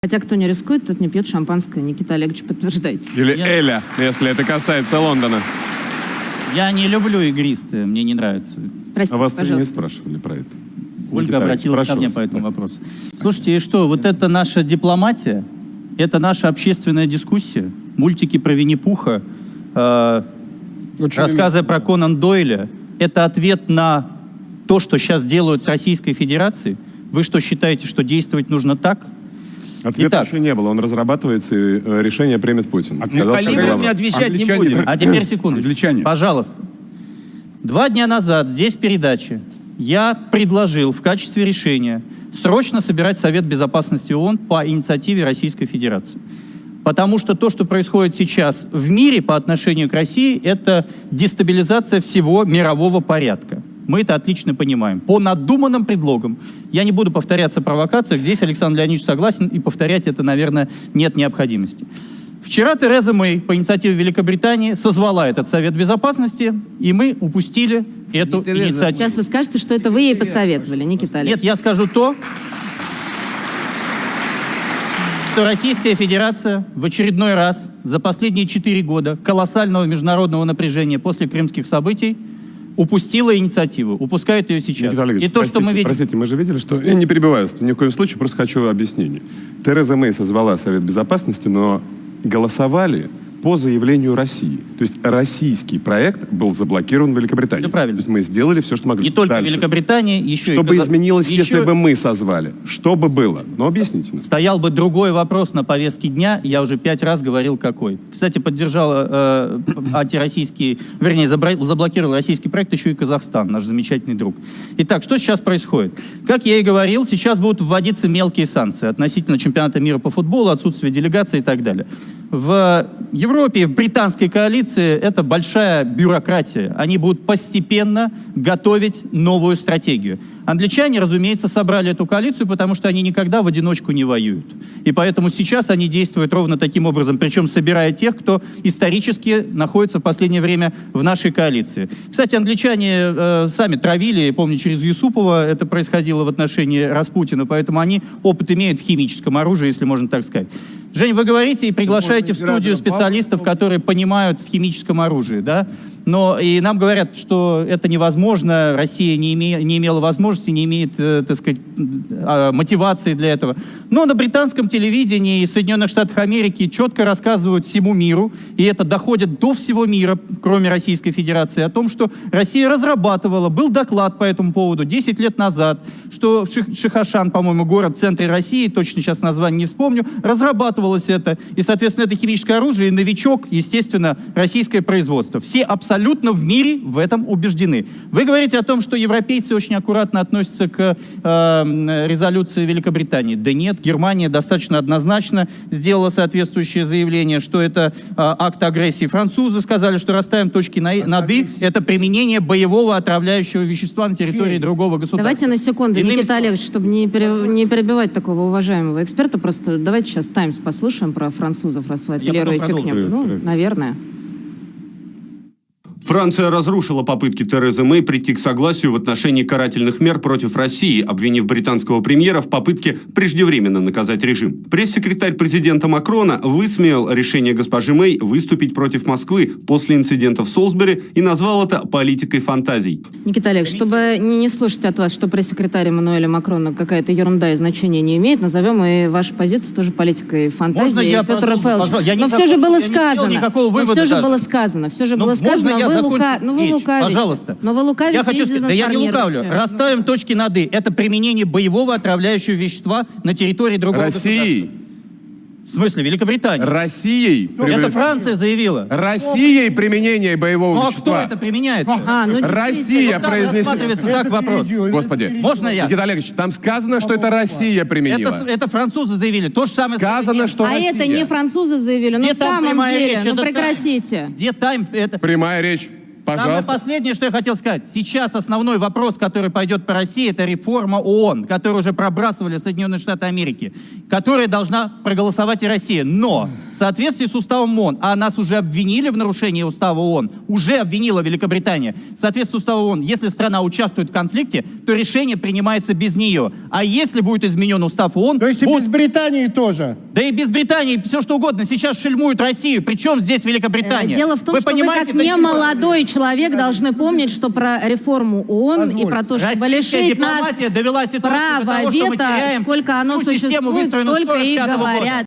Хотя кто не рискует, тот не пьет шампанское. Никита Олегович, подтверждайте. Или Эля, если это касается Лондона. Я не люблю игристые, мне не нравится. Простите, А вас не пожалуйста. спрашивали про это? Ольга Никита обратилась Олегович, ко мне прошу по вас. этому вопросу. Слушайте, и что, вот это наша дипломатия, это наша общественная дискуссия, мультики про Винни-Пуха, рассказы про Конан Дойля, это ответ на то, что сейчас делают с Российской Федерацией? Вы что, считаете, что действовать нужно так? Ответа Итак. еще не было, он разрабатывается, и решение примет Путин. Сказал сам Калибров глава. не отвечать не Англичане. будем. А теперь секундочку. Англичане. Пожалуйста. 2 дня назад здесь в передаче я предложил в качестве решения срочно собирать Совет Безопасности ООН по инициативе Российской Федерации. Потому что то, что происходит сейчас в мире по отношению к России, это дестабилизация всего мирового порядка. Мы это отлично понимаем. По надуманным предлогам. Я не буду повторяться о провокациях. Здесь Александр Леонидович согласен, и повторять это, наверное, нет необходимости. Вчера Тереза Мэй по инициативе Великобритании созвала этот Совет Безопасности, и мы упустили эту инициативу. Сейчас вы скажете, что это вы ей посоветовали, Никита Олегович. Нет, я скажу то, что Российская Федерация в очередной раз за последние 4 года колоссального международного напряжения после крымских событий упустила инициативу, упускает ее сейчас. Никита Олегович, И то, что мы видим... простите, мы же видели, что... Я не перебиваю вас, ни в коем случае, просто хочу объяснение. Тереза Мэй созвала Совет Безопасности, но голосовали по заявлению России. То есть российский проект был заблокирован в Великобритании. Все правильно. То есть мы сделали все, что могли. Не только Дальше. Великобритания, еще Что бы и изменилось, еще если бы мы созвали? Что бы было? Ну, объясните нам. Стоял бы другой вопрос на повестке дня, я уже 5 раз говорил, какой. Кстати, поддержал антироссийский, вернее, заблокировал российский проект еще и Казахстан, наш замечательный друг. Итак, что сейчас происходит? Как я и говорил, сейчас будут вводиться мелкие санкции относительно чемпионата мира по футболу, отсутствия делегации и так далее. В Европе, в британской коалиции это большая бюрократия. Они будут постепенно готовить новую стратегию. Англичане, разумеется, собрали эту коалицию, потому что они никогда в одиночку не воюют. И поэтому сейчас они действуют ровно таким образом, причем собирая тех, кто исторически находится в последнее время в нашей коалиции. Кстати, англичане сами травили, я помню, через Юсупова это происходило в отношении Распутина, поэтому они опыт имеют в химическом оружии, если можно так сказать. Жень, вы говорите и приглашаете в студию специалистов, которые понимают в химическом оружии, да? Но и нам говорят, что это невозможно, Россия не имела возможности, не имеет, так сказать, мотивации для этого. Но на британском телевидении и в Соединенных Штатах Америки четко рассказывают всему миру, и это доходит до всего мира, кроме Российской Федерации, о том, что Россия разрабатывала, был доклад по этому поводу 10 лет назад, что Шихашан, по-моему, город в центре России, точно сейчас название не вспомню, разрабатывалось это, и, соответственно, это химическое оружие, и новичок, естественно, российское производство. Все абсолютно в мире в этом убеждены. Вы говорите о том, что европейцы очень аккуратно относятся к резолюции Великобритании. Да нет, Германия достаточно однозначно сделала соответствующее заявление, что это акт агрессии. Французы сказали, что расставим точки над «и». Это применение боевого отравляющего вещества на территории другого государства. Давайте на секунду, Иными Никита словами. Олегович, чтобы не перебивать такого уважаемого эксперта, просто давайте сейчас «Таймс» послушаем про французов, раз вы апеллируете к ним. Ну, наверное. Франция разрушила попытки Терезы Мэй прийти к согласию в отношении карательных мер против России, обвинив британского премьера в попытке преждевременно наказать режим. Пресс-секретарь президента Макрона высмеял решение госпожи Мэй выступить против Москвы после инцидента в Солсбери и назвал это политикой фантазий. Никита Олегович, чтобы не слушать от вас, что пресс-секретарь Эммануэля Макрона какая-то ерунда и значения не имеет, назовем и вашу позицию тоже политикой фантазии. Можно я Петр продолжу? Рафаэлович, Пожалуйста, я не но все же закончил, было я не сделал сказано. никакого Но вывода все же даже. было сказано. Все же Ну, было можно сказано, я вы закончу речь? лукавите. Пожалуйста. Но вы лукавите Я хочу и сказать, да я не лукавлю. дезинформируете. Расставим точки над «и». Это применение боевого отравляющего вещества на территории другого Россией. государства. В смысле, Великобритании. Россией. Это Франция заявила. Россией применение боевого Ну а вещества. кто это применяет? Ну, Россия Вот так рассматривается так вопрос. Господи. Можно я? Никита Олегович, там сказано, что это Россия применила. Это французы заявили. То же самое. Сказано, что А Россия. это не французы заявили, но Где в там самом прямая деле, речь? ну Это прекратите. Где тайм? Это... Прямая речь. Самое Пожалуйста. последнее, что я хотел сказать. Сейчас основной вопрос, который пойдет по России, это реформа ООН, которую уже пробрасывали Соединенные Штаты Америки, которая должна проголосовать и Россия. Но соответствии с уставом ООН, а нас уже обвинили в нарушении устава ООН, уже обвинила Великобритания, в соответствии с уставом ООН, если страна участвует в конфликте, то решение принимается без нее. А если будет изменен устав ООН... То есть и без Британии тоже? Да и без Британии все что угодно. Сейчас шельмуют Россию. Причем здесь Великобритания? Дело в том, что вы, как не молодой человек, должны помнить, что про реформу ООН и про то, чтобы Российская лишить нас дипломатия довела ситуацию до права того, что мы вето, теряем сколько оно всю систему, существует, выстроенную с столько и 45-го года. говорят.